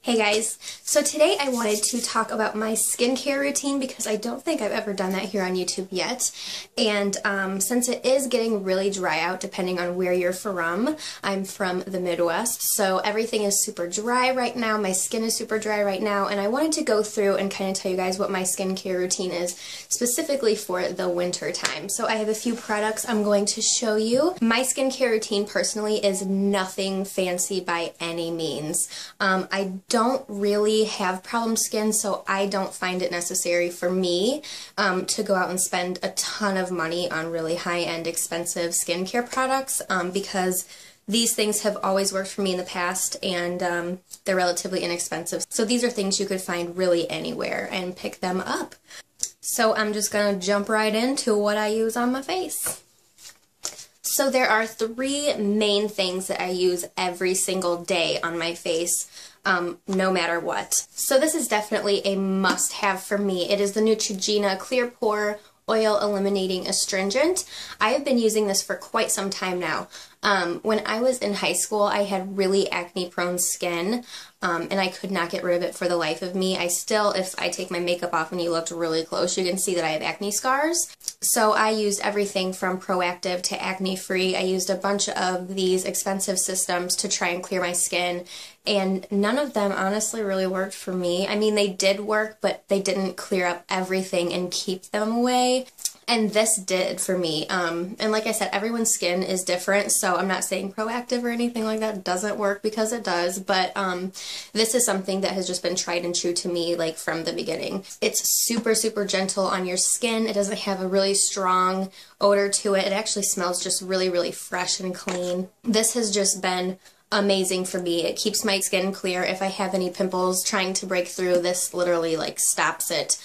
Hey guys, so today I wanted to talk about my skincare routine because I don't think I've ever done that here on YouTube yet. And since it is getting really dry out depending on where you're from, I'm from the Midwest, so everything is super dry right now, my skin is super dry right now, and I wanted to go through and kind of tell you guys what my skincare routine is specifically for the winter time. So I have a few products I'm going to show you. My skincare routine personally is nothing fancy by any means. I don't really have problem skin, so I don't find it necessary for me to go out and spend a ton of money on really high-end expensive skincare products because these things have always worked for me in the past and they're relatively inexpensive. So these are things you could find really anywhere and pick them up. So I'm just going to jump right into what I use on my face. So there are three main things that I use every single day on my face. No matter what. So this is definitely a must-have for me. It is the Neutrogena Clear Pore Oil Eliminating Astringent. I have been using this for quite some time now. When I was in high school, I had really acne-prone skin, and I could not get rid of it for the life of me. I still, if I take my makeup off and you looked really close, you can see that I have acne scars. So I used everything from Proactiv to acne-free. I used a bunch of these expensive systems to try and clear my skin, and none of them honestly really worked for me. I mean, they did work, but they didn't clear up everything and keep them away. And this did for me. And like I said, everyone's skin is different, so I'm not saying Proactiv or anything like that doesn't work, because it does, but this is something that has just been tried and true to me like from the beginning. It's super, super gentle on your skin. It doesn't have a really strong odor to it. It actually smells just really, really fresh and clean. This has just been amazing for me. It keeps my skin clear. If I have any pimples trying to break through, this literally like stops it.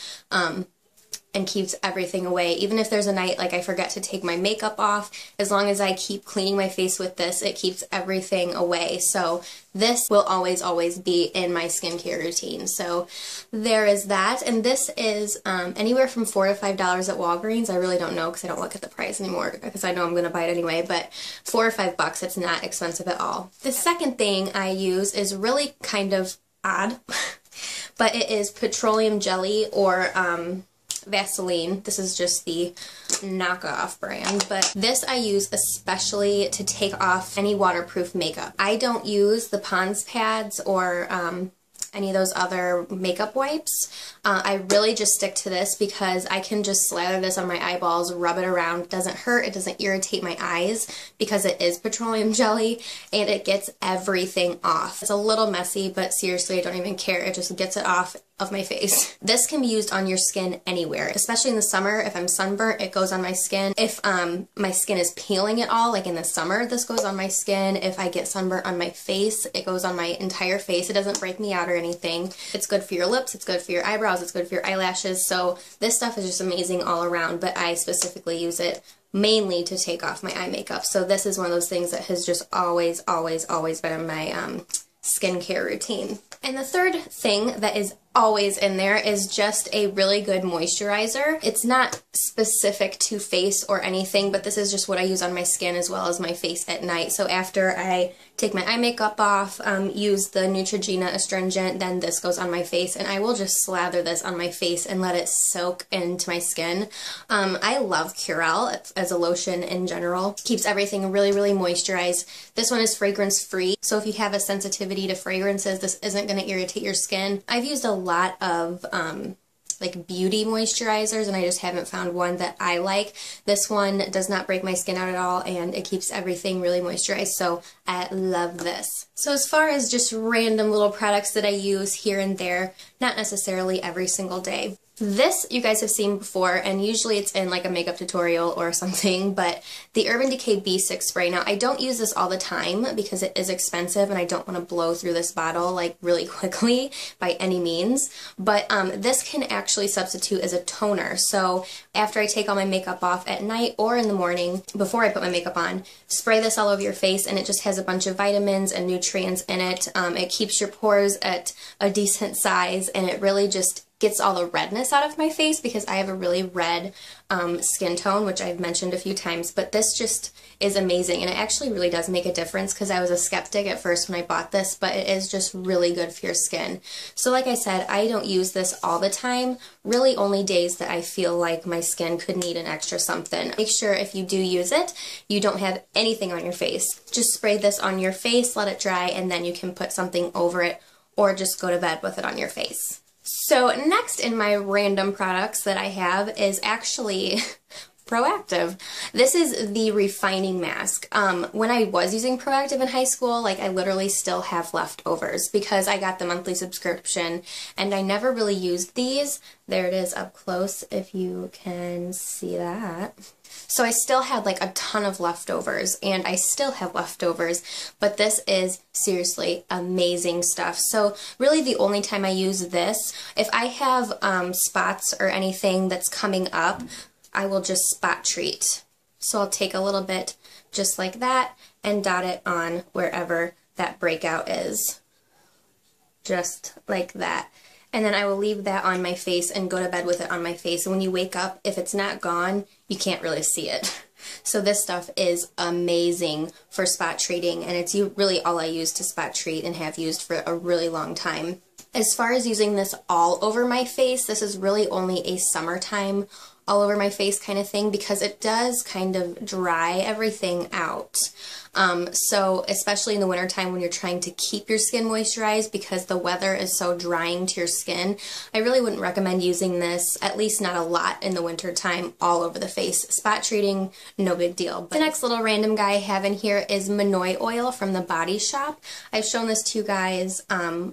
And keeps everything away. Even if there's a night like I forget to take my makeup off, as long as I keep cleaning my face with this, it keeps everything away. So this will always, always be in my skincare routine. So there is that. And this is anywhere from $4 to $5 at Walgreens. I really don't know because I don't look at the price anymore because I know I'm going to buy it anyway, but $4 or $5, it's not expensive at all. The second thing I use is really kind of odd, but it is petroleum jelly or Vaseline. This is just the knockoff brand, but this I use especially to take off any waterproof makeup. I don't use the Pond's pads or any of those other makeup wipes. I really just stick to this because I can just slather this on my eyeballs, rub it around. It doesn't hurt, it doesn't irritate my eyes because it is petroleum jelly, and it gets everything off. It's a little messy, but seriously, I don't even care. It just gets it off of my face. This can be used on your skin anywhere, especially in the summer. If I'm sunburnt, it goes on my skin. If my skin is peeling at all, like in the summer, this goes on my skin. If I get sunburnt on my face, it goes on my entire face. It doesn't break me out or anything. It's good for your lips, it's good for your eyebrows, it's good for your eyelashes. So this stuff is just amazing all around, but I specifically use it mainly to take off my eye makeup. So this is one of those things that has just always, always, always been in my skincare routine. And the third thing that is always in there is just a really good moisturizer. It's not specific to face or anything, but this is just what I use on my skin as well as my face at night. So after I take my eye makeup off, use the Neutrogena Astringent, then this goes on my face, and I will just slather this on my face and let it soak into my skin. I love Curel as a lotion in general. It keeps everything really, really moisturized. This one is fragrance free, so if you have a sensitivity to fragrances, this isn't going to irritate your skin. I've used a lot of like beauty moisturizers, and I just haven't found one that I like. This one does not break my skin out at all, and it keeps everything really moisturized, so I love this. So as far as just random little products that I use here and there, not necessarily every single day. This you guys have seen before, and usually it's in like a makeup tutorial or something, but the Urban Decay B6 spray. Now, I don't use this all the time because it is expensive and I don't want to blow through this bottle like really quickly by any means, but this can actually substitute as a toner. So after I take all my makeup off at night or in the morning before I put my makeup on, spray this all over your face, and it just has a bunch of vitamins and nutrients in it. It keeps your pores at a decent size, and it really just gets all the redness out of my face because I have a really red skin tone, which I've mentioned a few times, but this just is amazing, and it actually really does make a difference because I was a skeptic at first when I bought this, but it is just really good for your skin. So like I said, I don't use this all the time, really only days that I feel like my skin could need an extra something. Make sure if you do use it, you don't have anything on your face. Just spray this on your face, let it dry, and then you can put something over it or just go to bed with it on your face. So next in my random products that I have is actually Proactiv. This is the refining mask. When I was using Proactiv in high school, like I literally still have leftovers because I got the monthly subscription and I never really used these. There it is up close if you can see that. So I still had like a ton of leftovers, and I still have leftovers, but this is seriously amazing stuff. So really the only time I use this, if I have spots or anything that's coming up, I will just spot treat. So I'll take a little bit just like that and dot it on wherever that breakout is. Just like that. And then I will leave that on my face and go to bed with it on my face. And when you wake up, if it's not gone, you can't really see it. So this stuff is amazing for spot treating, and it's really all I use to spot treat and have used for a really long time. As far as using this all over my face, this is really only a summertime all over my face kind of thing because it does kind of dry everything out. So especially in the wintertime when you're trying to keep your skin moisturized because the weather is so drying to your skin, I really wouldn't recommend using this, at least not a lot in the wintertime, all over the face. Spot treating, no big deal. But the next little random guy I have in here is Monoi Oil from the Body Shop. I've shown this to you guys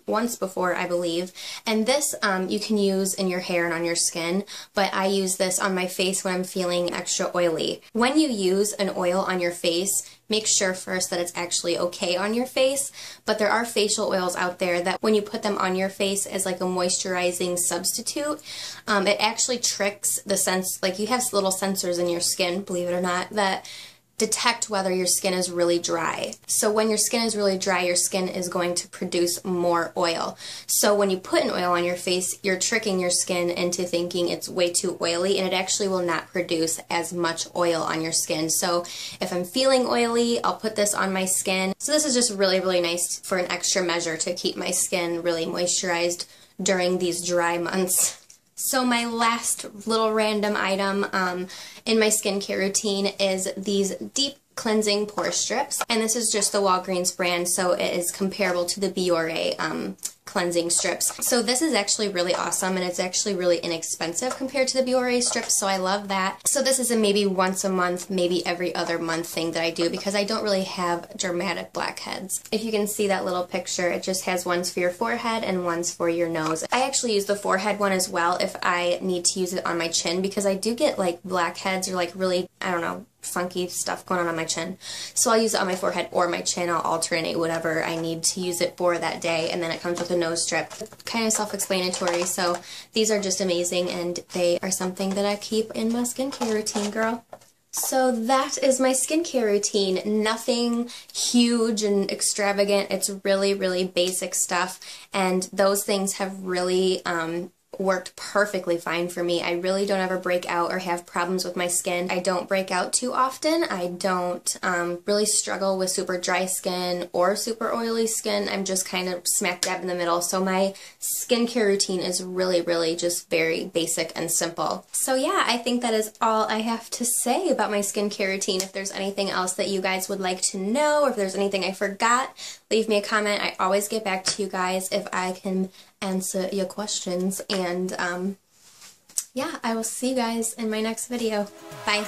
once before, I believe, and this you can use in your hair and on your skin, but I use this on my face when I'm feeling extra oily. When you use an oil on your face, make sure first that it's actually okay on your face, but there are facial oils out there that when you put them on your face as like a moisturizing substitute, it actually tricks the sense, like you have little sensors in your skin, believe it or not, that detect whether your skin is really dry. So when your skin is really dry, your skin is going to produce more oil. So when you put an oil on your face, you're tricking your skin into thinking it's way too oily, and it actually will not produce as much oil on your skin. So if I'm feeling oily, I'll put this on my skin. So this is just really, really nice for an extra measure to keep my skin really moisturized during these dry months. So my last little random item in my skincare routine is these deep cleansing pore strips, and this is just the Walgreens brand, so it is comparable to the Pore cleansing strips. So this is actually really awesome, and it's actually really inexpensive compared to the Pore strips, so I love that. So this is a maybe once a month, maybe every other month thing that I do because I don't really have dramatic blackheads. If you can see that little picture, it just has ones for your forehead and ones for your nose. I actually use the forehead one as well if I need to use it on my chin because I do get like blackheads or like really, I don't know, funky stuff going on my chin. So I'll use it on my forehead or my chin. I'll alternate whatever I need to use it for that day, and then it comes with a nose strip. Kind of self-explanatory, so these are just amazing, and they are something that I keep in my skincare routine, girl. So that is my skincare routine. Nothing huge and extravagant. It's really, really basic stuff, and those things have really worked perfectly fine for me. I really don't ever break out or have problems with my skin. I don't break out too often. I don't really struggle with super dry skin or super oily skin. I'm just kind of smack dab in the middle. So my skincare routine is really, really just very basic and simple. So yeah, I think that is all I have to say about my skincare routine. If there's anything else that you guys would like to know, or if there's anything I forgot, leave me a comment. I always get back to you guys if I can answer your questions, and yeah, I will see you guys in my next video. Bye.